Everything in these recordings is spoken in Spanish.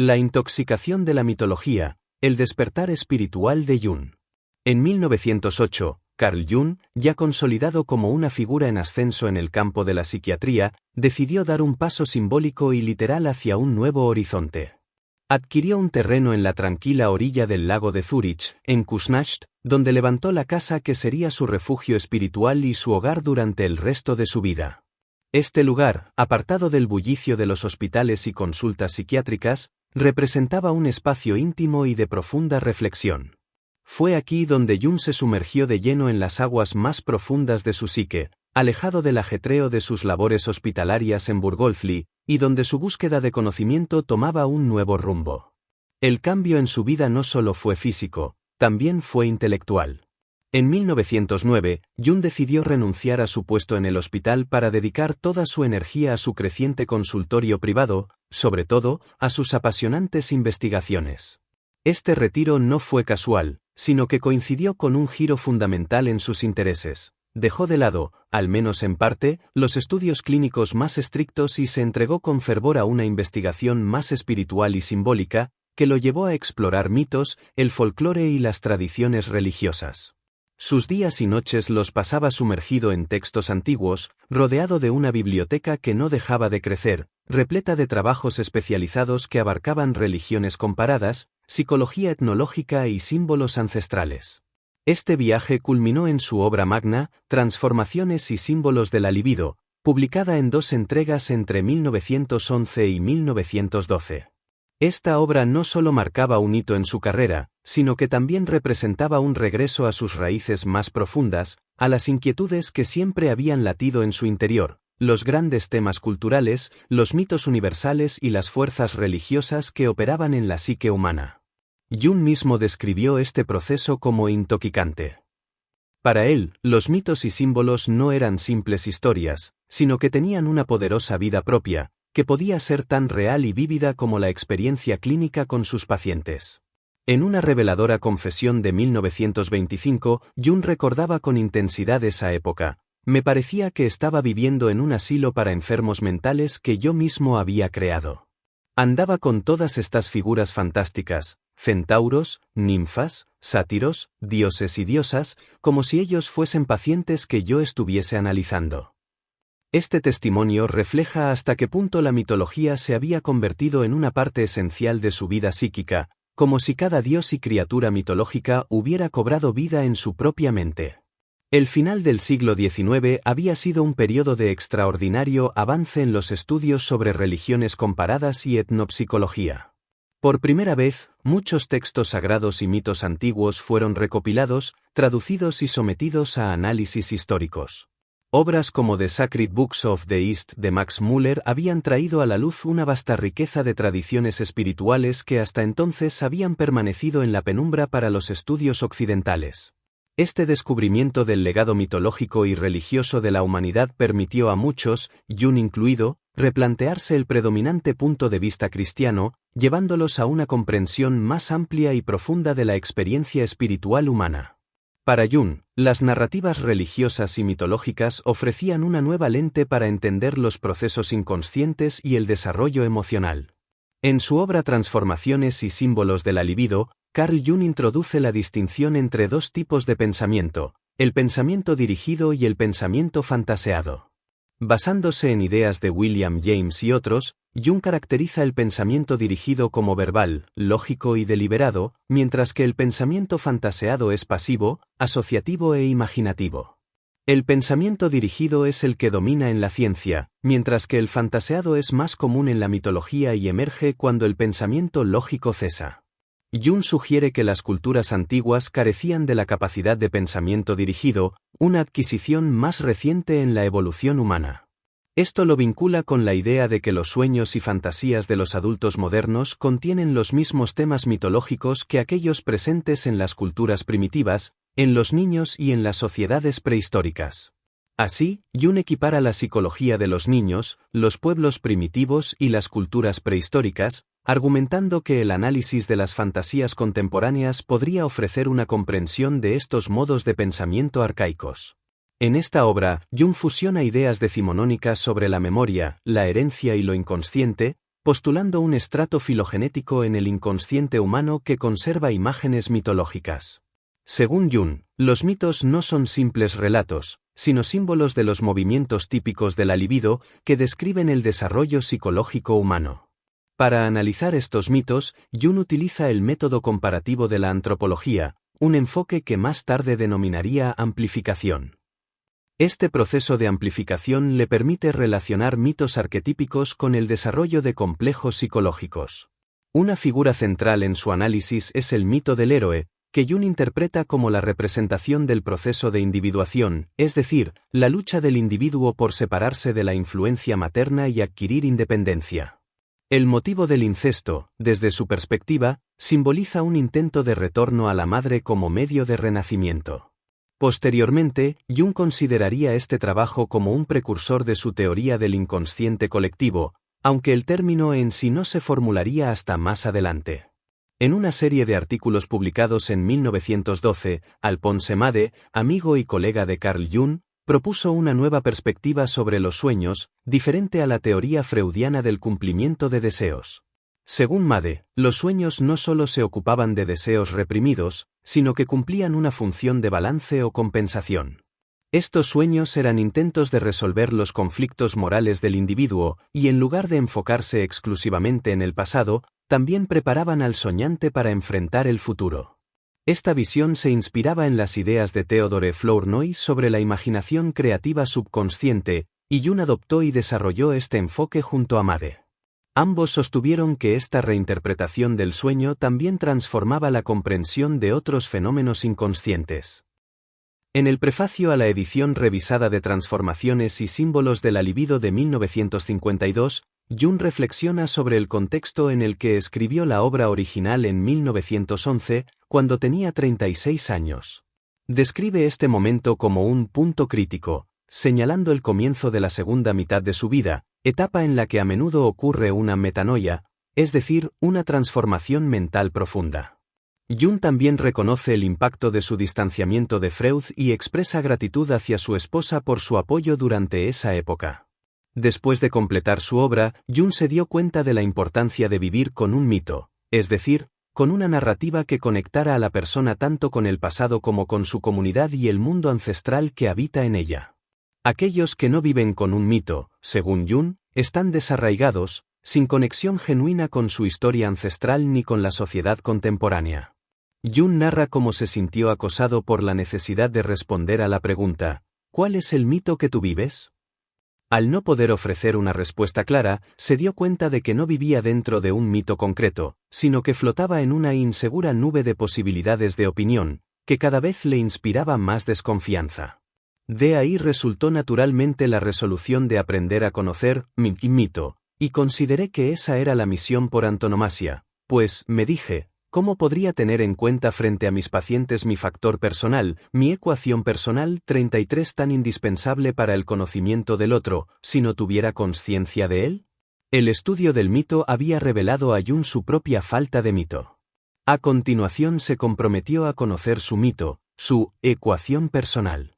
La intoxicación de la mitología, el despertar espiritual de Jung. En 1908, Carl Jung, ya consolidado como una figura en ascenso en el campo de la psiquiatría, decidió dar un paso simbólico y literal hacia un nuevo horizonte. Adquirió un terreno en la tranquila orilla del lago de Zúrich, en Kuznacht, donde levantó la casa que sería su refugio espiritual y su hogar durante el resto de su vida. Este lugar, apartado del bullicio de los hospitales y consultas psiquiátricas, representaba un espacio íntimo y de profunda reflexión. Fue aquí donde Jung se sumergió de lleno en las aguas más profundas de su psique, alejado del ajetreo de sus labores hospitalarias en Burgolfli, y donde su búsqueda de conocimiento tomaba un nuevo rumbo. El cambio en su vida no solo fue físico, también fue intelectual. En 1909, Jung decidió renunciar a su puesto en el hospital para dedicar toda su energía a su creciente consultorio privado, sobre todo, a sus apasionantes investigaciones. Este retiro no fue casual, sino que coincidió con un giro fundamental en sus intereses. Dejó de lado, al menos en parte, los estudios clínicos más estrictos y se entregó con fervor a una investigación más espiritual y simbólica, que lo llevó a explorar mitos, el folclore y las tradiciones religiosas. Sus días y noches los pasaba sumergido en textos antiguos, rodeado de una biblioteca que no dejaba de crecer, repleta de trabajos especializados que abarcaban religiones comparadas, psicología etnológica y símbolos ancestrales. Este viaje culminó en su obra magna, Transformaciones y símbolos de la libido, publicada en 2 entregas entre 1911 y 1912. Esta obra no solo marcaba un hito en su carrera, sino que también representaba un regreso a sus raíces más profundas, a las inquietudes que siempre habían latido en su interior, los grandes temas culturales, los mitos universales y las fuerzas religiosas que operaban en la psique humana. Jung mismo describió este proceso como intoxicante. Para él, los mitos y símbolos no eran simples historias, sino que tenían una poderosa vida propia, que podía ser tan real y vívida como la experiencia clínica con sus pacientes. En una reveladora confesión de 1925, Jung recordaba con intensidad esa época: me parecía que estaba viviendo en un asilo para enfermos mentales que yo mismo había creado. Andaba con todas estas figuras fantásticas, centauros, ninfas, sátiros, dioses y diosas, como si ellos fuesen pacientes que yo estuviese analizando. Este testimonio refleja hasta qué punto la mitología se había convertido en una parte esencial de su vida psíquica, como si cada dios y criatura mitológica hubiera cobrado vida en su propia mente. El final del siglo XIX había sido un periodo de extraordinario avance en los estudios sobre religiones comparadas y etnopsicología. Por primera vez, muchos textos sagrados y mitos antiguos fueron recopilados, traducidos y sometidos a análisis históricos. Obras como The Sacred Books of the East de Max Muller habían traído a la luz una vasta riqueza de tradiciones espirituales que hasta entonces habían permanecido en la penumbra para los estudios occidentales. Este descubrimiento del legado mitológico y religioso de la humanidad permitió a muchos, Jung incluido, replantearse el predominante punto de vista cristiano, llevándolos a una comprensión más amplia y profunda de la experiencia espiritual humana. Para Jung, las narrativas religiosas y mitológicas ofrecían una nueva lente para entender los procesos inconscientes y el desarrollo emocional. En su obra Transformaciones y símbolos de la libido, Carl Jung introduce la distinción entre 2 tipos de pensamiento: el pensamiento dirigido y el pensamiento fantaseado. Basándose en ideas de William James y otros, Jung caracteriza el pensamiento dirigido como verbal, lógico y deliberado, mientras que el pensamiento fantaseado es pasivo, asociativo e imaginativo. El pensamiento dirigido es el que domina en la ciencia, mientras que el fantaseado es más común en la mitología y emerge cuando el pensamiento lógico cesa. Jung sugiere que las culturas antiguas carecían de la capacidad de pensamiento dirigido, una adquisición más reciente en la evolución humana. Esto lo vincula con la idea de que los sueños y fantasías de los adultos modernos contienen los mismos temas mitológicos que aquellos presentes en las culturas primitivas, en los niños y en las sociedades prehistóricas. Así, Jung equipara la psicología de los niños, los pueblos primitivos y las culturas prehistóricas, argumentando que el análisis de las fantasías contemporáneas podría ofrecer una comprensión de estos modos de pensamiento arcaicos. En esta obra, Jung fusiona ideas decimonónicas sobre la memoria, la herencia y lo inconsciente, postulando un estrato filogenético en el inconsciente humano que conserva imágenes mitológicas. Según Jung, los mitos no son simples relatos, sino símbolos de los movimientos típicos de la libido que describen el desarrollo psicológico humano. Para analizar estos mitos, Jung utiliza el método comparativo de la antropología, un enfoque que más tarde denominaría amplificación. Este proceso de amplificación le permite relacionar mitos arquetípicos con el desarrollo de complejos psicológicos. Una figura central en su análisis es el mito del héroe, que Jung interpreta como la representación del proceso de individuación, es decir, la lucha del individuo por separarse de la influencia materna y adquirir independencia. El motivo del incesto, desde su perspectiva, simboliza un intento de retorno a la madre como medio de renacimiento. Posteriormente, Jung consideraría este trabajo como un precursor de su teoría del inconsciente colectivo, aunque el término en sí no se formularía hasta más adelante. En una serie de artículos publicados en 1912, Alphonse Made, amigo y colega de Carl Jung, propuso una nueva perspectiva sobre los sueños, diferente a la teoría freudiana del cumplimiento de deseos. Según Made, los sueños no solo se ocupaban de deseos reprimidos, sino que cumplían una función de balance o compensación. Estos sueños eran intentos de resolver los conflictos morales del individuo, y en lugar de enfocarse exclusivamente en el pasado, también preparaban al soñante para enfrentar el futuro. Esta visión se inspiraba en las ideas de Theodore Flournoy sobre la imaginación creativa subconsciente, y Jung adoptó y desarrolló este enfoque junto a Made. Ambos sostuvieron que esta reinterpretación del sueño también transformaba la comprensión de otros fenómenos inconscientes. En el prefacio a la edición revisada de Transformaciones y símbolos de la libido de 1952, Jung reflexiona sobre el contexto en el que escribió la obra original en 1911, cuando tenía 36 años. Describe este momento como un punto crítico, señalando el comienzo de la segunda mitad de su vida, etapa en la que a menudo ocurre una metanoia, es decir, una transformación mental profunda. Jung también reconoce el impacto de su distanciamiento de Freud y expresa gratitud hacia su esposa por su apoyo durante esa época. Después de completar su obra, Jung se dio cuenta de la importancia de vivir con un mito, es decir, con una narrativa que conectara a la persona tanto con el pasado como con su comunidad y el mundo ancestral que habita en ella. Aquellos que no viven con un mito, según Jung, están desarraigados, sin conexión genuina con su historia ancestral ni con la sociedad contemporánea. Jung narra cómo se sintió acosado por la necesidad de responder a la pregunta, ¿cuál es el mito que tú vives? Al no poder ofrecer una respuesta clara, se dio cuenta de que no vivía dentro de un mito concreto, sino que flotaba en una insegura nube de posibilidades de opinión, que cada vez le inspiraba más desconfianza. De ahí resultó naturalmente la resolución de aprender a conocer mi mito, y consideré que esa era la misión por antonomasia, pues, me dije, ¿cómo podría tener en cuenta frente a mis pacientes mi factor personal, mi ecuación personal 33 tan indispensable para el conocimiento del otro, si no tuviera conciencia de él? El estudio del mito había revelado a Jung su propia falta de mito. A continuación se comprometió a conocer su mito, su ecuación personal.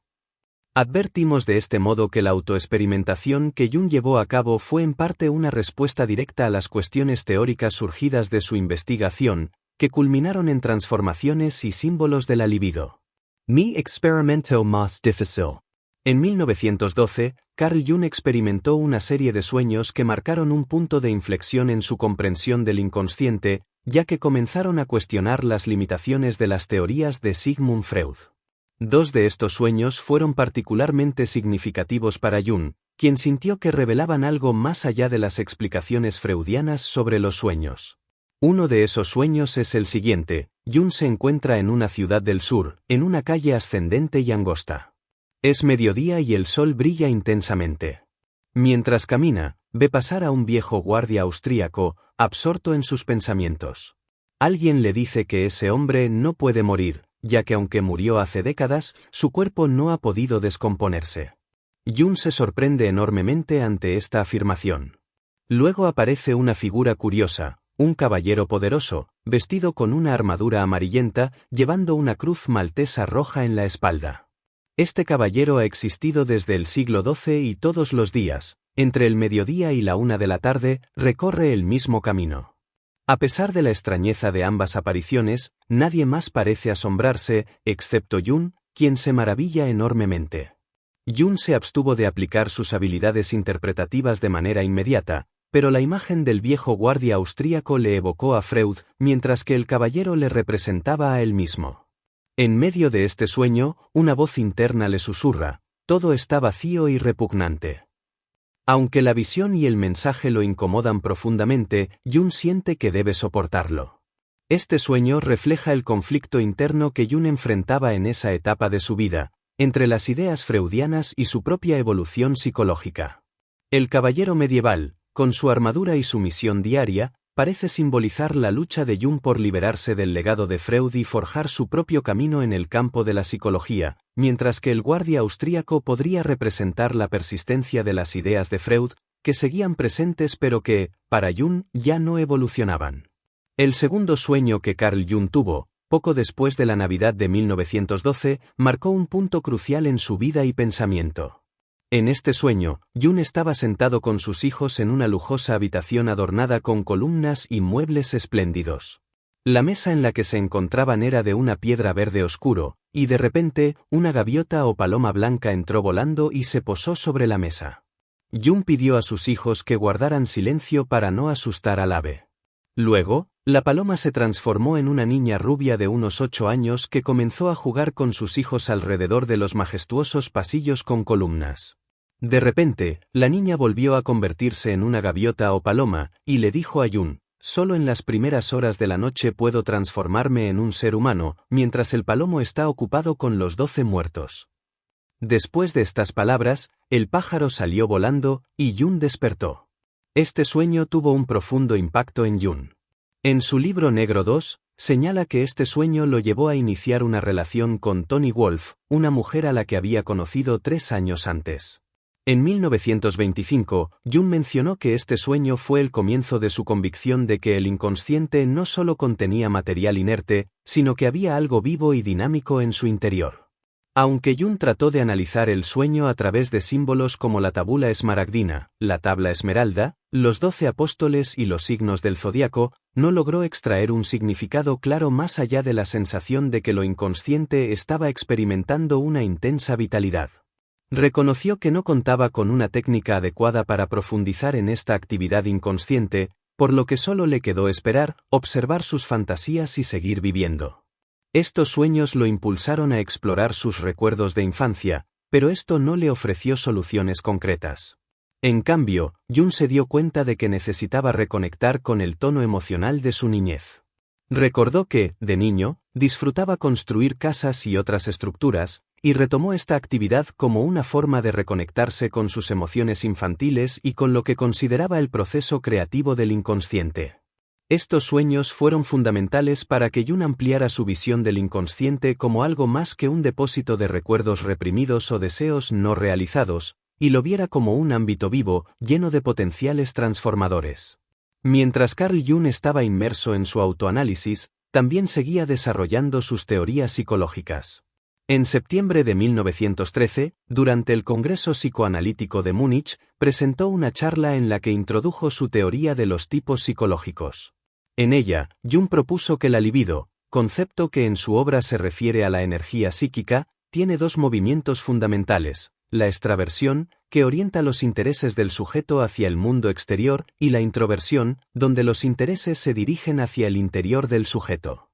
Advertimos de este modo que la autoexperimentación que Jung llevó a cabo fue en parte una respuesta directa a las cuestiones teóricas surgidas de su investigación, que culminaron en transformaciones y símbolos de la libido. Mi experimento más difícil. En 1912, Carl Jung experimentó una serie de sueños que marcaron un punto de inflexión en su comprensión del inconsciente, ya que comenzaron a cuestionar las limitaciones de las teorías de Sigmund Freud. Dos de estos sueños fueron particularmente significativos para Jung, quien sintió que revelaban algo más allá de las explicaciones freudianas sobre los sueños. Uno de esos sueños es el siguiente: Jung se encuentra en una ciudad del sur, en una calle ascendente y angosta. Es mediodía y el sol brilla intensamente. Mientras camina, ve pasar a un viejo guardia austríaco, absorto en sus pensamientos. Alguien le dice que ese hombre no puede morir, ya que aunque murió hace décadas, su cuerpo no ha podido descomponerse. Jung se sorprende enormemente ante esta afirmación. Luego aparece una figura curiosa, un caballero poderoso, vestido con una armadura amarillenta, llevando una cruz maltesa roja en la espalda. Este caballero ha existido desde el siglo XII y todos los días, Entre el mediodía y la 1 de la tarde, recorre el mismo camino. A pesar de la extrañeza de ambas apariciones, nadie más parece asombrarse, excepto Jun, quien se maravilla enormemente. Jun se abstuvo de aplicar sus habilidades interpretativas de manera inmediata, pero la imagen del viejo guardia austríaco le evocó a Freud, mientras que el caballero le representaba a él mismo. En medio de este sueño, una voz interna le susurra: todo está vacío y repugnante. Aunque la visión y el mensaje lo incomodan profundamente, Jun siente que debe soportarlo. Este sueño refleja el conflicto interno que Jun enfrentaba en esa etapa de su vida, entre las ideas freudianas y su propia evolución psicológica. El caballero medieval, con su armadura y su misión diaria, parece simbolizar la lucha de Jung por liberarse del legado de Freud y forjar su propio camino en el campo de la psicología, mientras que el guardia austríaco podría representar la persistencia de las ideas de Freud, que seguían presentes pero que, para Jung, ya no evolucionaban. El segundo sueño que Carl Jung tuvo, poco después de la Navidad de 1912, marcó un punto crucial en su vida y pensamiento. En este sueño, Jung estaba sentado con sus hijos en una lujosa habitación adornada con columnas y muebles espléndidos. La mesa en la que se encontraban era de una piedra verde oscuro, y de repente, una gaviota o paloma blanca entró volando y se posó sobre la mesa. Jung pidió a sus hijos que guardaran silencio para no asustar al ave. Luego, la paloma se transformó en una niña rubia de unos 8 años que comenzó a jugar con sus hijos alrededor de los majestuosos pasillos con columnas. De repente, la niña volvió a convertirse en una gaviota o paloma, y le dijo a Jung: solo en las primeras horas de la noche puedo transformarme en un ser humano, mientras el palomo está ocupado con los 12 muertos. Después de estas palabras, el pájaro salió volando, y Jung despertó. Este sueño tuvo un profundo impacto en Jung. En su libro Negro 2, señala que este sueño lo llevó a iniciar una relación con Toni Wolff, una mujer a la que había conocido 3 años antes. En 1925, Jung mencionó que este sueño fue el comienzo de su convicción de que el inconsciente no solo contenía material inerte, sino que había algo vivo y dinámico en su interior. Aunque Jung trató de analizar el sueño a través de símbolos como la tabula esmaragdina, la tabla esmeralda, los 12 apóstoles y los signos del zodiaco, no logró extraer un significado claro más allá de la sensación de que lo inconsciente estaba experimentando una intensa vitalidad. Reconoció que no contaba con una técnica adecuada para profundizar en esta actividad inconsciente, por lo que solo le quedó esperar, observar sus fantasías y seguir viviendo. Estos sueños lo impulsaron a explorar sus recuerdos de infancia, pero esto no le ofreció soluciones concretas. En cambio, Jung se dio cuenta de que necesitaba reconectar con el tono emocional de su niñez. Recordó que, de niño, disfrutaba construir casas y otras estructuras, y retomó esta actividad como una forma de reconectarse con sus emociones infantiles y con lo que consideraba el proceso creativo del inconsciente. Estos sueños fueron fundamentales para que Jung ampliara su visión del inconsciente como algo más que un depósito de recuerdos reprimidos o deseos no realizados, y lo viera como un ámbito vivo, lleno de potenciales transformadores. Mientras Carl Jung estaba inmerso en su autoanálisis, también seguía desarrollando sus teorías psicológicas. En septiembre de 1913, durante el Congreso Psicoanalítico de Múnich, presentó una charla en la que introdujo su teoría de los tipos psicológicos. En ella, Jung propuso que la libido, concepto que en su obra se refiere a la energía psíquica, tiene 2 movimientos fundamentales: la extraversión, que orienta los intereses del sujeto hacia el mundo exterior, y la introversión, donde los intereses se dirigen hacia el interior del sujeto.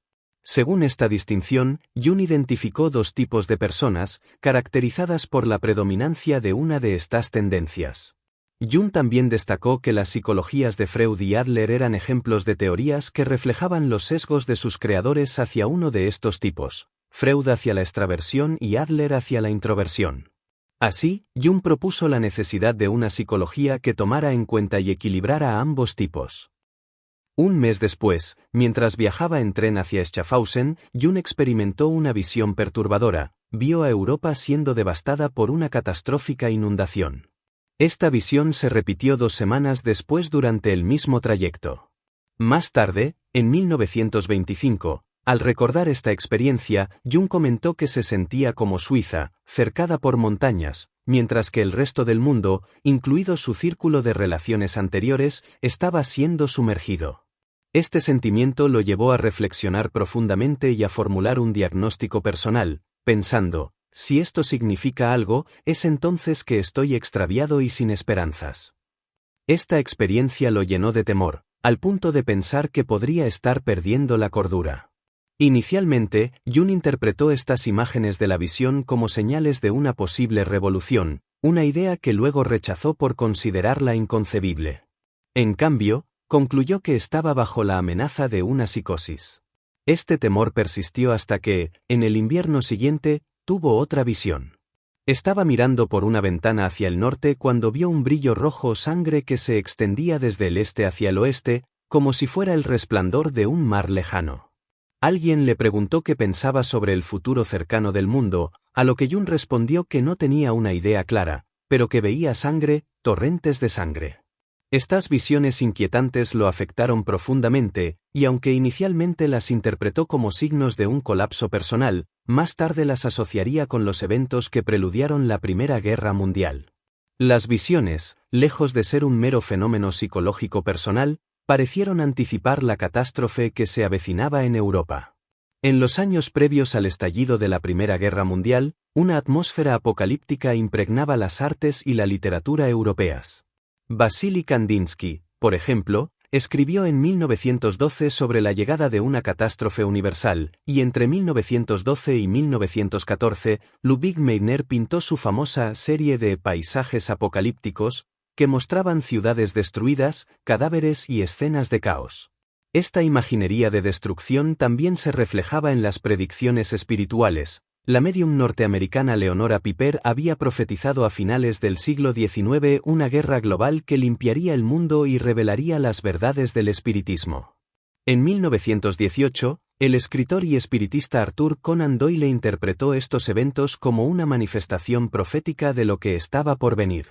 Según esta distinción, Jung identificó 2 tipos de personas, caracterizadas por la predominancia de una de estas tendencias. Jung también destacó que las psicologías de Freud y Adler eran ejemplos de teorías que reflejaban los sesgos de sus creadores hacia uno de estos tipos: Freud hacia la extraversión y Adler hacia la introversión. Así, Jung propuso la necesidad de una psicología que tomara en cuenta y equilibrara a ambos tipos. Un mes después, mientras viajaba en tren hacia Schaffhausen, Jung experimentó una visión perturbadora: vio a Europa siendo devastada por una catastrófica inundación. Esta visión se repitió 2 semanas después durante el mismo trayecto. Más tarde, en 1925, al recordar esta experiencia, Jung comentó que se sentía como Suiza, cercada por montañas, mientras que el resto del mundo, incluido su círculo de relaciones anteriores, estaba siendo sumergido. Este sentimiento lo llevó a reflexionar profundamente y a formular un diagnóstico personal, pensando, si esto significa algo, es entonces que estoy extraviado y sin esperanzas. Esta experiencia lo llenó de temor, al punto de pensar que podría estar perdiendo la cordura. Inicialmente, Jung interpretó estas imágenes de la visión como señales de una posible revolución, una idea que luego rechazó por considerarla inconcebible. En cambio, concluyó que estaba bajo la amenaza de una psicosis. Este temor persistió hasta que, en el invierno siguiente, tuvo otra visión. Estaba mirando por una ventana hacia el norte cuando vio un brillo rojo sangre que se extendía desde el este hacia el oeste, como si fuera el resplandor de un mar lejano. Alguien le preguntó qué pensaba sobre el futuro cercano del mundo, a lo que Jung respondió que no tenía una idea clara, pero que veía sangre, torrentes de sangre. Estas visiones inquietantes lo afectaron profundamente, y aunque inicialmente las interpretó como signos de un colapso personal, más tarde las asociaría con los eventos que preludiaron la Primera Guerra Mundial. Las visiones, lejos de ser un mero fenómeno psicológico personal, parecieron anticipar la catástrofe que se avecinaba en Europa. En los años previos al estallido de la Primera Guerra Mundial, una atmósfera apocalíptica impregnaba las artes y la literatura europeas. Vasily Kandinsky, por ejemplo, escribió en 1912 sobre la llegada de una catástrofe universal, y entre 1912 y 1914, Ludwig Meitner pintó su famosa serie de paisajes apocalípticos, que mostraban ciudades destruidas, cadáveres y escenas de caos. Esta imaginería de destrucción también se reflejaba en las predicciones espirituales. La médium norteamericana Leonora Piper había profetizado a finales del siglo XIX una guerra global que limpiaría el mundo y revelaría las verdades del espiritismo. En 1918, el escritor y espiritista Arthur Conan Doyle interpretó estos eventos como una manifestación profética de lo que estaba por venir.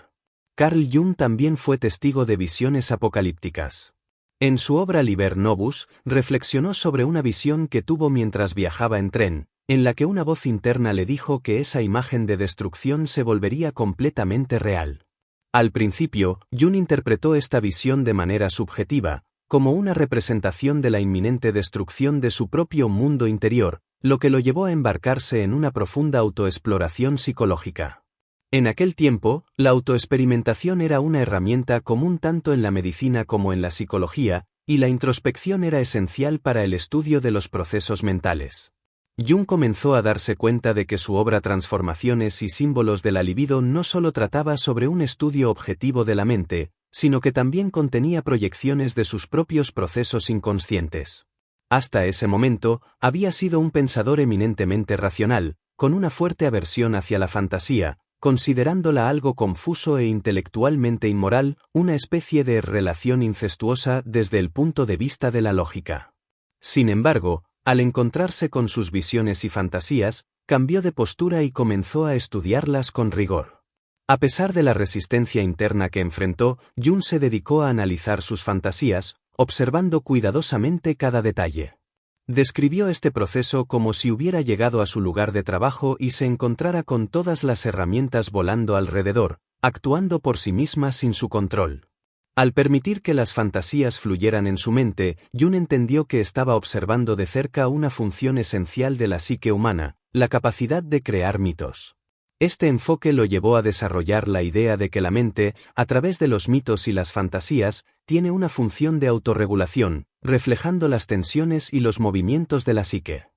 Carl Jung también fue testigo de visiones apocalípticas. En su obra Liber Novus, reflexionó sobre una visión que tuvo mientras viajaba en tren, en la que una voz interna le dijo que esa imagen de destrucción se volvería completamente real. Al principio, Jung interpretó esta visión de manera subjetiva, como una representación de la inminente destrucción de su propio mundo interior, lo que lo llevó a embarcarse en una profunda autoexploración psicológica. En aquel tiempo, la autoexperimentación era una herramienta común tanto en la medicina como en la psicología, y la introspección era esencial para el estudio de los procesos mentales. Jung comenzó a darse cuenta de que su obra Transformaciones y símbolos de la libido no solo trataba sobre un estudio objetivo de la mente, sino que también contenía proyecciones de sus propios procesos inconscientes. Hasta ese momento, había sido un pensador eminentemente racional, con una fuerte aversión hacia la fantasía, considerándola algo confuso e intelectualmente inmoral, una especie de relación incestuosa desde el punto de vista de la lógica. Sin embargo, al encontrarse con sus visiones y fantasías, cambió de postura y comenzó a estudiarlas con rigor. A pesar de la resistencia interna que enfrentó, Jung se dedicó a analizar sus fantasías, observando cuidadosamente cada detalle. Describió este proceso como si hubiera llegado a su lugar de trabajo y se encontrara con todas las herramientas volando alrededor, actuando por sí mismas sin su control. Al permitir que las fantasías fluyeran en su mente, Jung entendió que estaba observando de cerca una función esencial de la psique humana, la capacidad de crear mitos. Este enfoque lo llevó a desarrollar la idea de que la mente, a través de los mitos y las fantasías, tiene una función de autorregulación, reflejando las tensiones y los movimientos de la psique.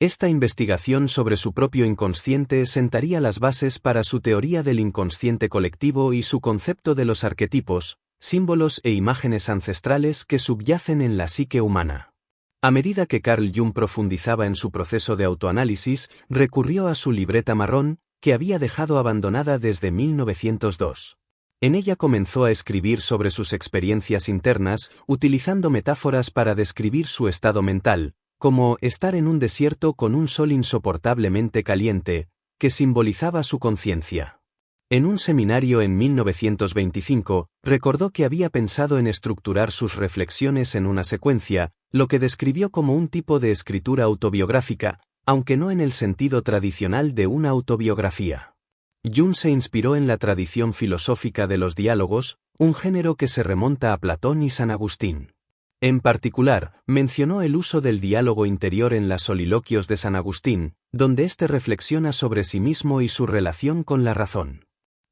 Esta investigación sobre su propio inconsciente sentaría las bases para su teoría del inconsciente colectivo y su concepto de los arquetipos, símbolos e imágenes ancestrales que subyacen en la psique humana. A medida que Carl Jung profundizaba en su proceso de autoanálisis, recurrió a su libreta marrón, que había dejado abandonada desde 1902. En ella comenzó a escribir sobre sus experiencias internas, utilizando metáforas para describir su estado mental, como estar en un desierto con un sol insoportablemente caliente, que simbolizaba su conciencia. En un seminario en 1925, recordó que había pensado en estructurar sus reflexiones en una secuencia, lo que describió como un tipo de escritura autobiográfica, aunque no en el sentido tradicional de una autobiografía. Jung se inspiró en la tradición filosófica de los diálogos, un género que se remonta a Platón y San Agustín. En particular, mencionó el uso del diálogo interior en las Soliloquios de San Agustín, donde éste reflexiona sobre sí mismo y su relación con la razón.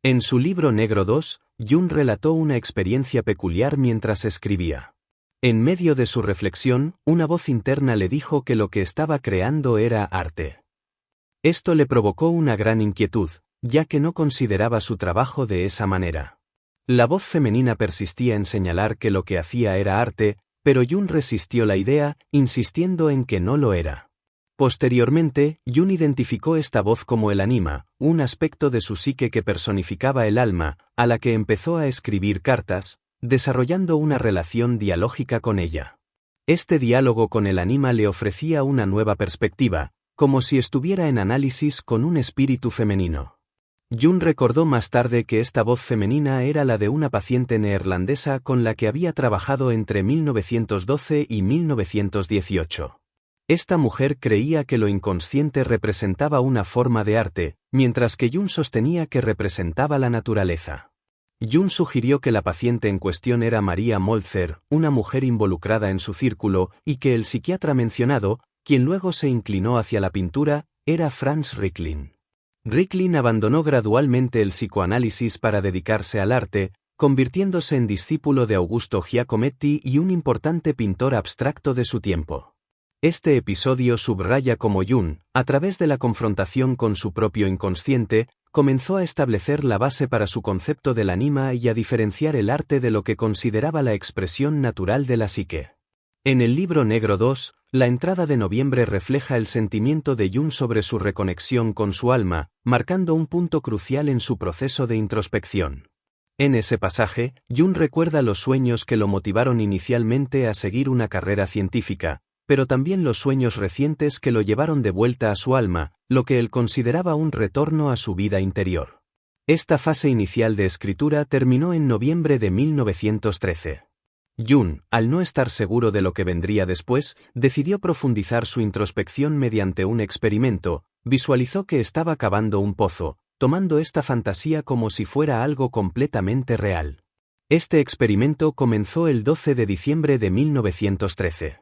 En su libro Negro 2, Jung relató una experiencia peculiar mientras escribía. En medio de su reflexión, una voz interna le dijo que lo que estaba creando era arte. Esto le provocó una gran inquietud, ya que no consideraba su trabajo de esa manera. La voz femenina persistía en señalar que lo que hacía era arte, pero Jung resistió la idea, insistiendo en que no lo era. Posteriormente, Jung identificó esta voz como el ánima, un aspecto de su psique que personificaba el alma, a la que empezó a escribir cartas, desarrollando una relación dialógica con ella. Este diálogo con el ánima le ofrecía una nueva perspectiva, como si estuviera en análisis con un espíritu femenino. Jung recordó más tarde que esta voz femenina era la de una paciente neerlandesa con la que había trabajado entre 1912 y 1918. Esta mujer creía que lo inconsciente representaba una forma de arte, mientras que Jung sostenía que representaba la naturaleza. Jung sugirió que la paciente en cuestión era Maria Moltzer, una mujer involucrada en su círculo, y que el psiquiatra mencionado, quien luego se inclinó hacia la pintura, era Franz Ricklin. Ricklin abandonó gradualmente el psicoanálisis para dedicarse al arte, convirtiéndose en discípulo de Augusto Giacometti y un importante pintor abstracto de su tiempo. Este episodio subraya cómo Jung, a través de la confrontación con su propio inconsciente, comenzó a establecer la base para su concepto del ánima y a diferenciar el arte de lo que consideraba la expresión natural de la psique. En el libro Negro 2, la entrada de noviembre refleja el sentimiento de Jung sobre su reconexión con su alma, marcando un punto crucial en su proceso de introspección. En ese pasaje, Jung recuerda los sueños que lo motivaron inicialmente a seguir una carrera científica, pero también los sueños recientes que lo llevaron de vuelta a su alma, lo que él consideraba un retorno a su vida interior. Esta fase inicial de escritura terminó en noviembre de 1913. Jung, al no estar seguro de lo que vendría después, decidió profundizar su introspección mediante un experimento. Visualizó que estaba cavando un pozo, tomando esta fantasía como si fuera algo completamente real. Este experimento comenzó el 12 de diciembre de 1913.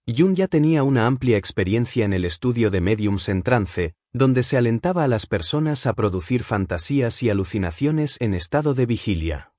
Jung ya tenía una amplia experiencia en el estudio de médiums en trance, donde se alentaba a las personas a producir fantasías y alucinaciones en estado de vigilia.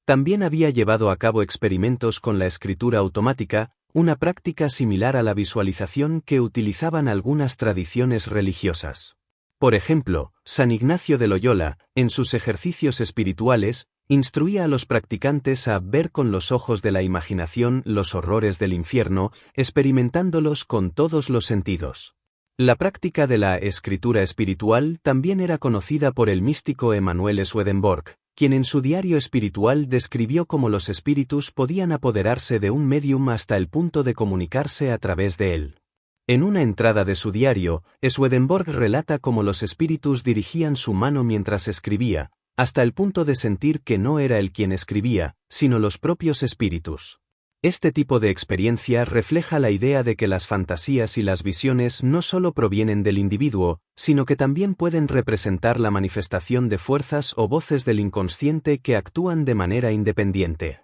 También había llevado a cabo experimentos con la escritura automática, una práctica similar a la visualización que utilizaban algunas tradiciones religiosas. Por ejemplo, San Ignacio de Loyola, en sus ejercicios espirituales, instruía a los practicantes a ver con los ojos de la imaginación los horrores del infierno, experimentándolos con todos los sentidos. La práctica de la escritura espiritual también era conocida por el místico Emanuel Swedenborg, quien en su diario espiritual describió cómo los espíritus podían apoderarse de un médium hasta el punto de comunicarse a través de él. En una entrada de su diario, Swedenborg relata cómo los espíritus dirigían su mano mientras escribía, hasta el punto de sentir que no era él quien escribía, sino los propios espíritus. Este tipo de experiencia refleja la idea de que las fantasías y las visiones no solo provienen del individuo, sino que también pueden representar la manifestación de fuerzas o voces del inconsciente que actúan de manera independiente.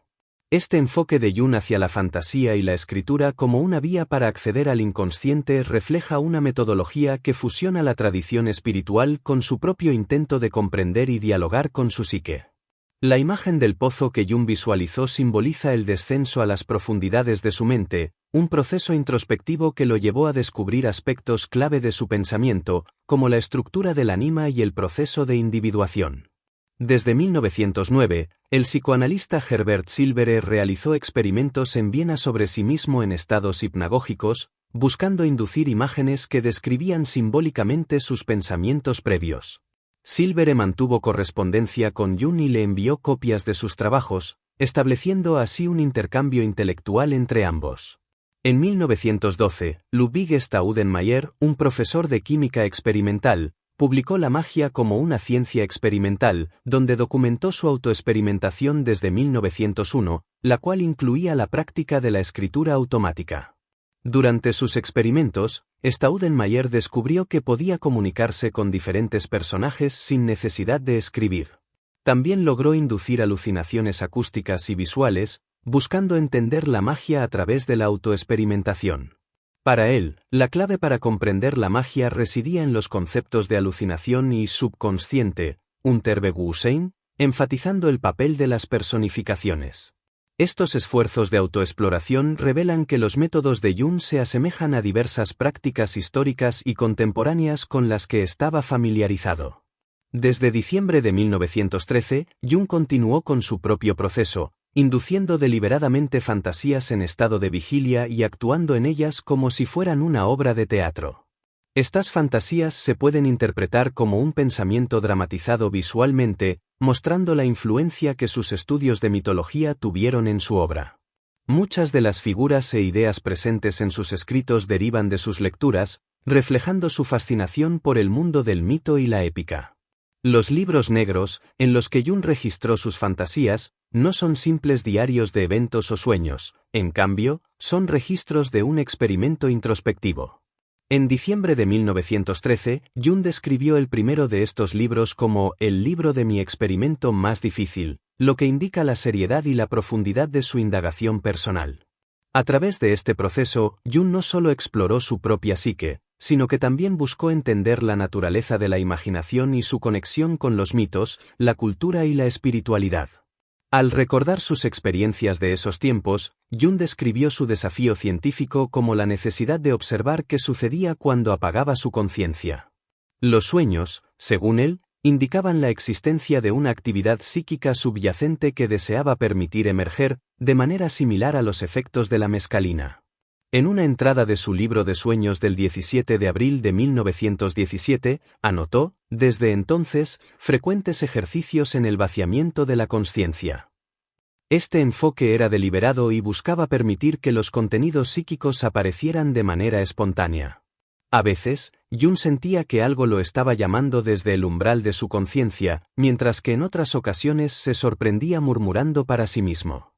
Este enfoque de Jung hacia la fantasía y la escritura como una vía para acceder al inconsciente refleja una metodología que fusiona la tradición espiritual con su propio intento de comprender y dialogar con su psique. La imagen del pozo que Jung visualizó simboliza el descenso a las profundidades de su mente, un proceso introspectivo que lo llevó a descubrir aspectos clave de su pensamiento, como la estructura del ánima y el proceso de individuación. Desde 1909, el psicoanalista Herbert Silbere realizó experimentos en Viena sobre sí mismo en estados hipnagógicos, buscando inducir imágenes que describían simbólicamente sus pensamientos previos. Silbere mantuvo correspondencia con Jung y le envió copias de sus trabajos, estableciendo así un intercambio intelectual entre ambos. En 1912, Ludwig Staudenmayer, un profesor de química experimental, publicó La magia como una ciencia experimental, donde documentó su autoexperimentación desde 1901, la cual incluía la práctica de la escritura automática. Durante sus experimentos, Staudenmayer descubrió que podía comunicarse con diferentes personajes sin necesidad de escribir. También logró inducir alucinaciones acústicas y visuales, buscando entender la magia a través de la autoexperimentación. Para él, la clave para comprender la magia residía en los conceptos de alucinación y subconsciente, Unterbewusstsein, enfatizando el papel de las personificaciones. Estos esfuerzos de autoexploración revelan que los métodos de Jung se asemejan a diversas prácticas históricas y contemporáneas con las que estaba familiarizado. Desde diciembre de 1913, Jung continuó con su propio proceso, induciendo deliberadamente fantasías en estado de vigilia y actuando en ellas como si fueran una obra de teatro. Estas fantasías se pueden interpretar como un pensamiento dramatizado visualmente, mostrando la influencia que sus estudios de mitología tuvieron en su obra. Muchas de las figuras e ideas presentes en sus escritos derivan de sus lecturas, reflejando su fascinación por el mundo del mito y la épica. Los libros negros, en los que Jung registró sus fantasías, no son simples diarios de eventos o sueños, en cambio, son registros de un experimento introspectivo. En diciembre de 1913, Jung describió el primero de estos libros como el libro de mi experimento más difícil, lo que indica la seriedad y la profundidad de su indagación personal. A través de este proceso, Jung no solo exploró su propia psique, sino que también buscó entender la naturaleza de la imaginación y su conexión con los mitos, la cultura y la espiritualidad. Al recordar sus experiencias de esos tiempos, Jung describió su desafío científico como la necesidad de observar qué sucedía cuando apagaba su conciencia. Los sueños, según él, indicaban la existencia de una actividad psíquica subyacente que deseaba permitir emerger, de manera similar a los efectos de la mescalina. En una entrada de su libro de sueños del 17 de abril de 1917, anotó, desde entonces, frecuentes ejercicios en el vaciamiento de la consciencia. Este enfoque era deliberado y buscaba permitir que los contenidos psíquicos aparecieran de manera espontánea. A veces, Jung sentía que algo lo estaba llamando desde el umbral de su conciencia, mientras que en otras ocasiones se sorprendía murmurando para sí mismo.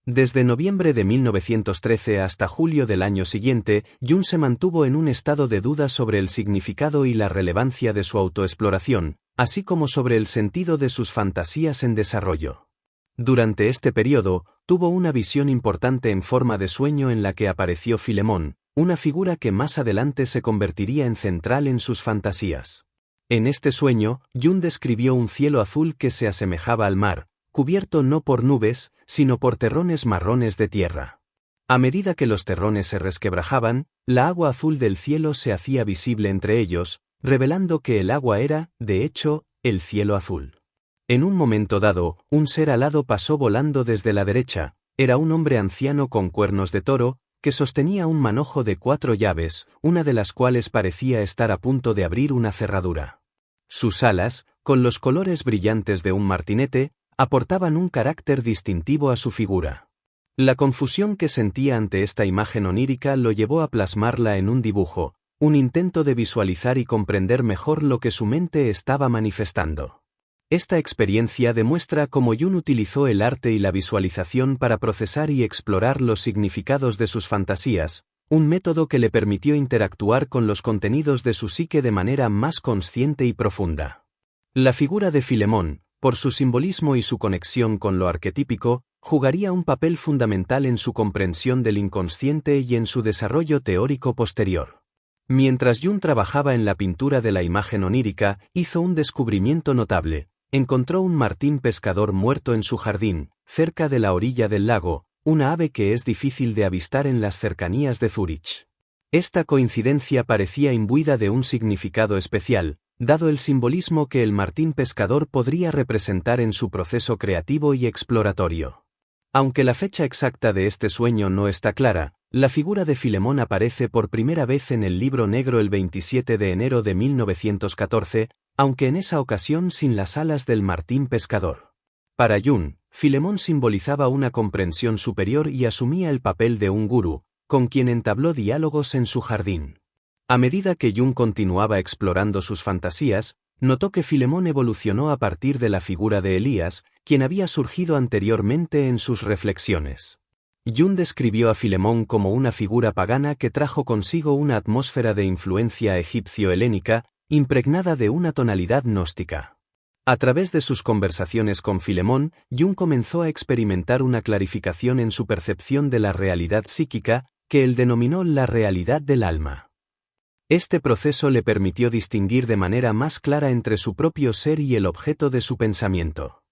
Desde noviembre de 1913 hasta julio del año siguiente, Jung se mantuvo en un estado de duda sobre el significado y la relevancia de su autoexploración, así como sobre el sentido de sus fantasías en desarrollo. Durante este periodo, tuvo una visión importante en forma de sueño en la que apareció Filemón, una figura que más adelante se convertiría en central en sus fantasías. En este sueño, Jung describió un cielo azul que se asemejaba al mar, cubierto no por nubes, sino por terrones marrones de tierra. A medida que los terrones se resquebrajaban, la agua azul del cielo se hacía visible entre ellos, revelando que el agua era, de hecho, el cielo azul. En un momento dado, un ser alado pasó volando desde la derecha, era un hombre anciano con cuernos de toro, que sostenía un manojo de 4 llaves, una de las cuales parecía estar a punto de abrir una cerradura. Sus alas, con los colores brillantes de un martinete, aportaban un carácter distintivo a su figura. La confusión que sentía ante esta imagen onírica lo llevó a plasmarla en un dibujo, un intento de visualizar y comprender mejor lo que su mente estaba manifestando. Esta experiencia demuestra cómo Jung utilizó el arte y la visualización para procesar y explorar los significados de sus fantasías, un método que le permitió interactuar con los contenidos de su psique de manera más consciente y profunda. La figura de Filemón, por su simbolismo y su conexión con lo arquetípico, jugaría un papel fundamental en su comprensión del inconsciente y en su desarrollo teórico posterior. Mientras Jung trabajaba en la pintura de la imagen onírica, hizo un descubrimiento notable. Encontró un martín pescador muerto en su jardín, cerca de la orilla del lago, una ave que es difícil de avistar en las cercanías de Zúrich. Esta coincidencia parecía imbuida de un significado especial, dado el simbolismo que el martín pescador podría representar en su proceso creativo y exploratorio. Aunque la fecha exacta de este sueño no está clara, la figura de Filemón aparece por primera vez en el Libro Negro el 27 de enero de 1914, aunque en esa ocasión sin las alas del martín pescador. Para Jung, Filemón simbolizaba una comprensión superior y asumía el papel de un gurú, con quien entabló diálogos en su jardín. A medida que Jung continuaba explorando sus fantasías, notó que Filemón evolucionó a partir de la figura de Elías, quien había surgido anteriormente en sus reflexiones. Jung describió a Filemón como una figura pagana que trajo consigo una atmósfera de influencia egipcio-helénica, impregnada de una tonalidad gnóstica. A través de sus conversaciones con Filemón, Jung comenzó a experimentar una clarificación en su percepción de la realidad psíquica, que él denominó la realidad del alma. Este proceso le permitió distinguir de manera más clara entre su propio ser y el objeto de su pensamiento.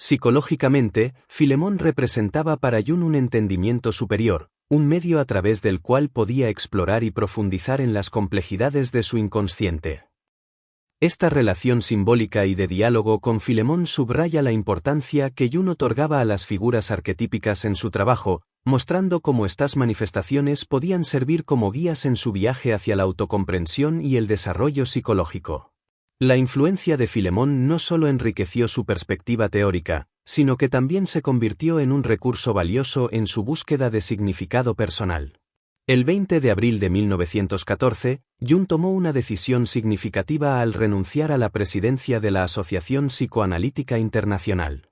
Psicológicamente, Filemón representaba para Jung un entendimiento superior, un medio a través del cual podía explorar y profundizar en las complejidades de su inconsciente. Esta relación simbólica y de diálogo con Filemón subraya la importancia que Jung otorgaba a las figuras arquetípicas en su trabajo, mostrando cómo estas manifestaciones podían servir como guías en su viaje hacia la autocomprensión y el desarrollo psicológico. La influencia de Filemón no solo enriqueció su perspectiva teórica, sino que también se convirtió en un recurso valioso en su búsqueda de significado personal. El 20 de abril de 1914, Jung tomó una decisión significativa al renunciar a la presidencia de la Asociación Psicoanalítica Internacional.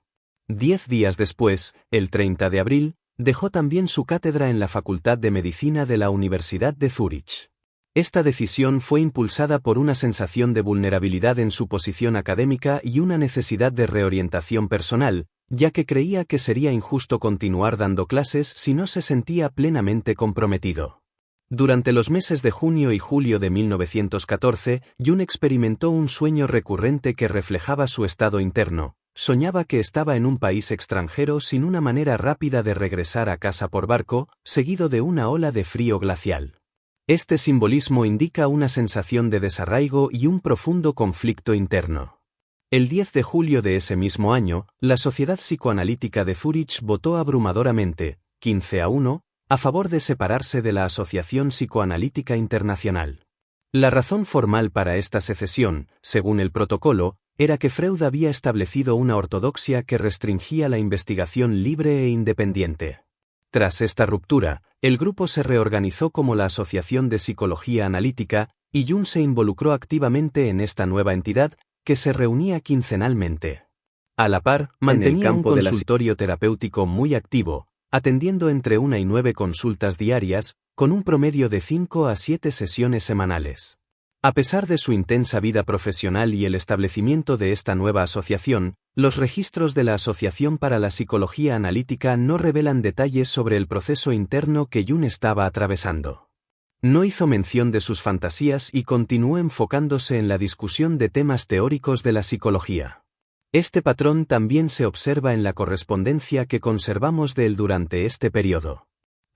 10 días después, el 30 de abril, dejó también su cátedra en la Facultad de Medicina de la Universidad de Zúrich. Esta decisión fue impulsada por una sensación de vulnerabilidad en su posición académica y una necesidad de reorientación personal, ya que creía que sería injusto continuar dando clases si no se sentía plenamente comprometido. Durante los meses de junio y julio de 1914, Jung experimentó un sueño recurrente que reflejaba su estado interno. Soñaba que estaba en un país extranjero sin una manera rápida de regresar a casa por barco, seguido de una ola de frío glacial. Este simbolismo indica una sensación de desarraigo y un profundo conflicto interno. El 10 de julio de ese mismo año, la Sociedad Psicoanalítica de Zúrich votó abrumadoramente, 15-1, a favor de separarse de la Asociación Psicoanalítica Internacional. La razón formal para esta secesión, según el protocolo, era que Freud había establecido una ortodoxia que restringía la investigación libre e independiente. Tras esta ruptura, el grupo se reorganizó como la Asociación de Psicología Analítica, y Jung se involucró activamente en esta nueva entidad, que se reunía quincenalmente. A la par, mantenía un consultorio terapéutico muy activo, atendiendo entre 1 y 9 consultas diarias, con un promedio de 5 a 7 sesiones semanales. A pesar de su intensa vida profesional y el establecimiento de esta nueva asociación, los registros de la Asociación para la Psicología Analítica no revelan detalles sobre el proceso interno que Jung estaba atravesando. No hizo mención de sus fantasías y continuó enfocándose en la discusión de temas teóricos de la psicología. Este patrón también se observa en la correspondencia que conservamos de él durante este periodo.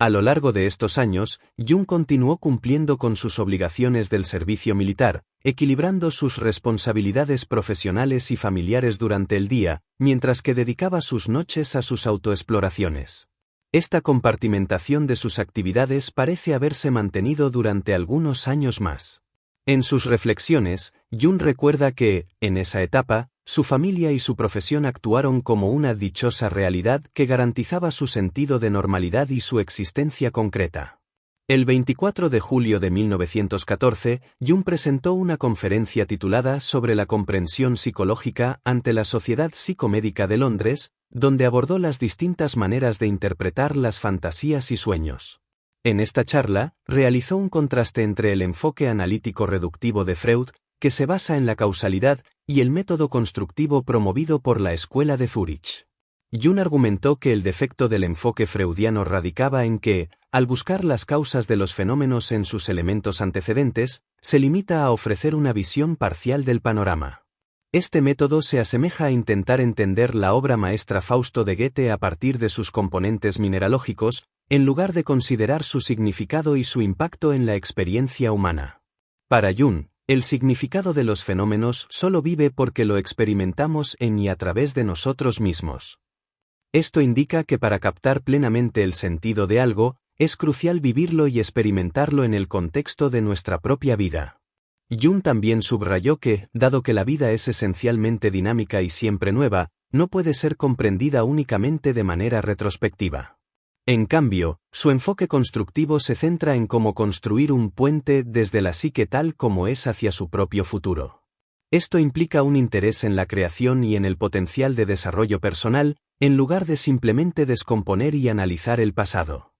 A lo largo de estos años, Jung continuó cumpliendo con sus obligaciones del servicio militar, equilibrando sus responsabilidades profesionales y familiares durante el día, mientras que dedicaba sus noches a sus autoexploraciones. Esta compartimentación de sus actividades parece haberse mantenido durante algunos años más. En sus reflexiones, Jung recuerda que, en esa etapa, su familia y su profesión actuaron como una dichosa realidad que garantizaba su sentido de normalidad y su existencia concreta. El 24 de julio de 1914, Jung presentó una conferencia titulada Sobre la comprensión psicológica ante la Sociedad Psicomédica de Londres, donde abordó las distintas maneras de interpretar las fantasías y sueños. En esta charla, realizó un contraste entre el enfoque analítico reductivo de Freud, que se basa en la causalidad, y el método constructivo promovido por la Escuela de Zúrich. Jung argumentó que el defecto del enfoque freudiano radicaba en que, al buscar las causas de los fenómenos en sus elementos antecedentes, se limita a ofrecer una visión parcial del panorama. Este método se asemeja a intentar entender la obra maestra Fausto de Goethe a partir de sus componentes mineralógicos, en lugar de considerar su significado y su impacto en la experiencia humana. Para Jung, el significado de los fenómenos solo vive porque lo experimentamos en y a través de nosotros mismos. Esto indica que para captar plenamente el sentido de algo, es crucial vivirlo y experimentarlo en el contexto de nuestra propia vida. Jung también subrayó que, dado que la vida es esencialmente dinámica y siempre nueva, no puede ser comprendida únicamente de manera retrospectiva. En cambio, su enfoque constructivo se centra en cómo construir un puente desde la psique tal como es hacia su propio futuro. Esto implica un interés en la creación y en el potencial de desarrollo personal, en lugar de simplemente descomponer y analizar el pasado.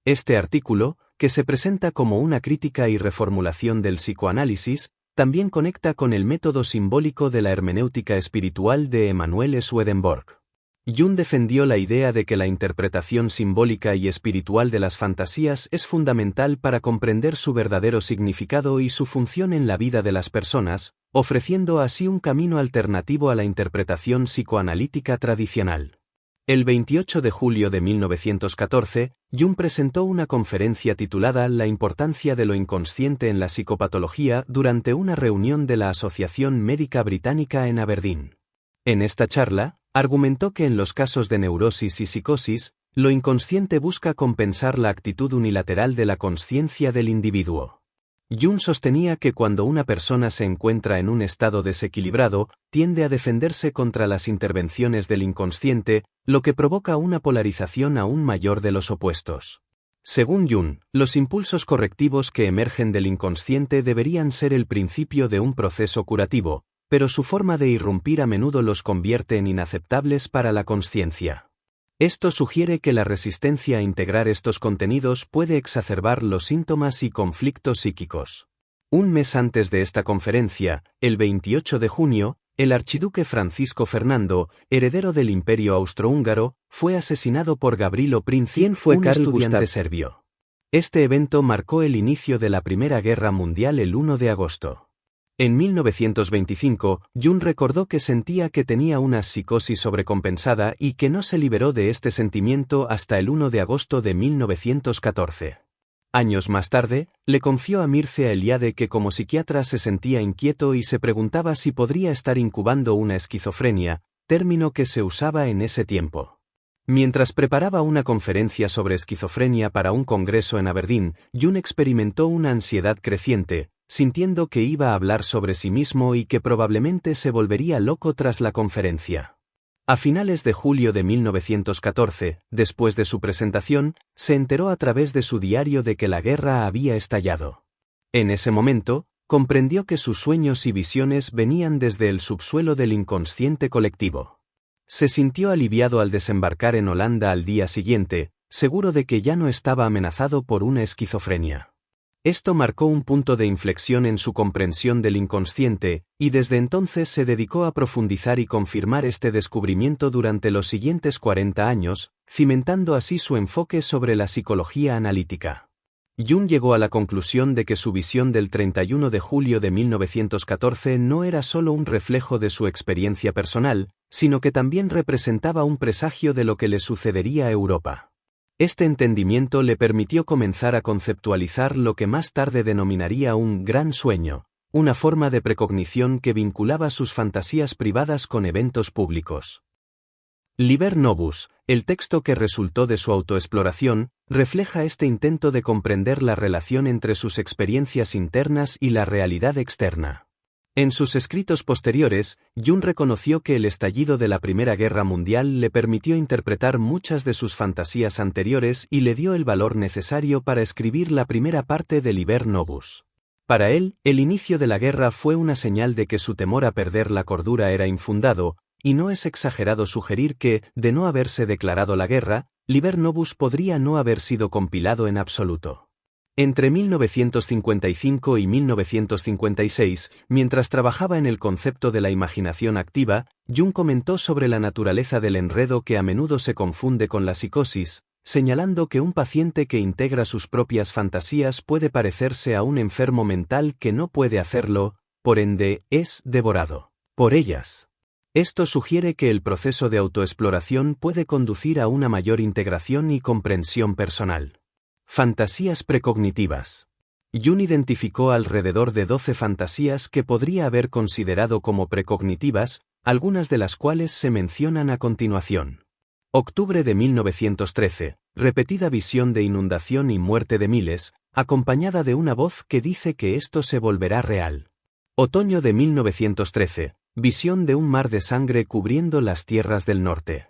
Este artículo, que se presenta como una crítica y reformulación del psicoanálisis, también conecta con el método simbólico de la hermenéutica espiritual de Emanuel Swedenborg. Jung defendió la idea de que la interpretación simbólica y espiritual de las fantasías es fundamental para comprender su verdadero significado y su función en la vida de las personas, ofreciendo así un camino alternativo a la interpretación psicoanalítica tradicional. El 28 de julio de 1914, Jung presentó una conferencia titulada La importancia de lo inconsciente en la psicopatología durante una reunión de la Asociación Médica Británica en Aberdeen. En esta charla, argumentó que en los casos de neurosis y psicosis, lo inconsciente busca compensar la actitud unilateral de la consciencia del individuo. Jung sostenía que cuando una persona se encuentra en un estado desequilibrado, tiende a defenderse contra las intervenciones del inconsciente, lo que provoca una polarización aún mayor de los opuestos. Según Jung, los impulsos correctivos que emergen del inconsciente deberían ser el principio de un proceso curativo, pero su forma de irrumpir a menudo los convierte en inaceptables para la consciencia. Esto sugiere que la resistencia a integrar estos contenidos puede exacerbar los síntomas y conflictos psíquicos. Un mes antes de esta conferencia, el 28 de junio, el archiduque Francisco Fernando, heredero del Imperio Austrohúngaro, fue asesinado por Gavrilo Princip, un estudiante serbio. Este evento marcó el inicio de la Primera Guerra Mundial el 1 de agosto. En 1925, Jung recordó que sentía que tenía una psicosis sobrecompensada y que no se liberó de este sentimiento hasta el 1 de agosto de 1914. Años más tarde, le confió a Mircea Eliade que como psiquiatra se sentía inquieto y se preguntaba si podría estar incubando una esquizofrenia, término que se usaba en ese tiempo. Mientras preparaba una conferencia sobre esquizofrenia para un congreso en Aberdeen, Jung experimentó una ansiedad creciente, sintiendo que iba a hablar sobre sí mismo y que probablemente se volvería loco tras la conferencia. A finales de julio de 1914, después de su presentación, se enteró a través de su diario de que la guerra había estallado. En ese momento, comprendió que sus sueños y visiones venían desde el subsuelo del inconsciente colectivo. Se sintió aliviado al desembarcar en Holanda al día siguiente, seguro de que ya no estaba amenazado por una esquizofrenia. Esto marcó un punto de inflexión en su comprensión del inconsciente, y desde entonces se dedicó a profundizar y confirmar este descubrimiento durante los siguientes 40 años, cimentando así su enfoque sobre la psicología analítica. Jung llegó a la conclusión de que su visión del 31 de julio de 1914 no era solo un reflejo de su experiencia personal, sino que también representaba un presagio de lo que le sucedería a Europa. Este entendimiento le permitió comenzar a conceptualizar lo que más tarde denominaría un gran sueño, una forma de precognición que vinculaba sus fantasías privadas con eventos públicos. Liber Novus, el texto que resultó de su autoexploración, refleja este intento de comprender la relación entre sus experiencias internas y la realidad externa. En sus escritos posteriores, Jung reconoció que el estallido de la Primera Guerra Mundial le permitió interpretar muchas de sus fantasías anteriores y le dio el valor necesario para escribir la primera parte de Liber Novus. Para él, el inicio de la guerra fue una señal de que su temor a perder la cordura era infundado, y no es exagerado sugerir que, de no haberse declarado la guerra, Liber Novus podría no haber sido compilado en absoluto. Entre 1955 y 1956, mientras trabajaba en el concepto de la imaginación activa, Jung comentó sobre la naturaleza del enredo que a menudo se confunde con la psicosis, señalando que un paciente que integra sus propias fantasías puede parecerse a un enfermo mental que no puede hacerlo, por ende, es devorado por ellas. Esto sugiere que el proceso de autoexploración puede conducir a una mayor integración y comprensión personal. Fantasías precognitivas. Jung identificó alrededor de 12 fantasías que podría haber considerado como precognitivas, algunas de las cuales se mencionan a continuación. Octubre de 1913, repetida visión de inundación y muerte de miles, acompañada de una voz que dice que esto se volverá real. Otoño de 1913, visión de un mar de sangre cubriendo las tierras del norte.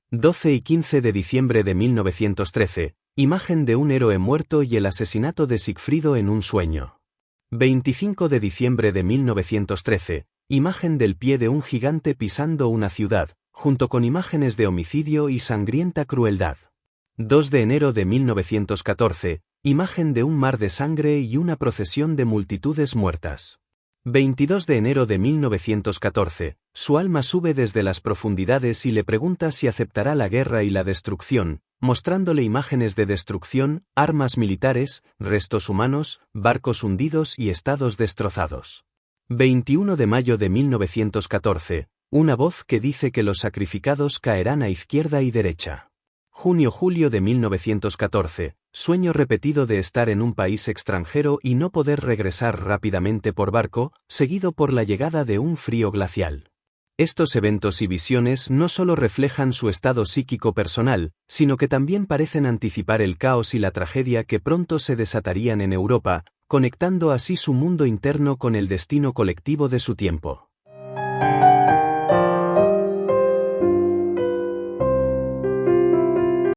12 y 15 de diciembre de 1913, imagen de un héroe muerto y el asesinato de Sigfrido en un sueño. 25 de diciembre de 1913, imagen del pie de un gigante pisando una ciudad, junto con imágenes de homicidio y sangrienta crueldad. 2 de enero de 1914, imagen de un mar de sangre y una procesión de multitudes muertas. 22 de enero de 1914, su alma sube desde las profundidades y le pregunta si aceptará la guerra y la destrucción, mostrándole imágenes de destrucción, armas militares, restos humanos, barcos hundidos y estados destrozados. 21 de mayo de 1914, una voz que dice que los sacrificados caerán a izquierda y derecha. Junio-julio de 1914, sueño repetido de estar en un país extranjero y no poder regresar rápidamente por barco, seguido por la llegada de un frío glacial. Estos eventos y visiones no solo reflejan su estado psíquico personal, sino que también parecen anticipar el caos y la tragedia que pronto se desatarían en Europa, conectando así su mundo interno con el destino colectivo de su tiempo.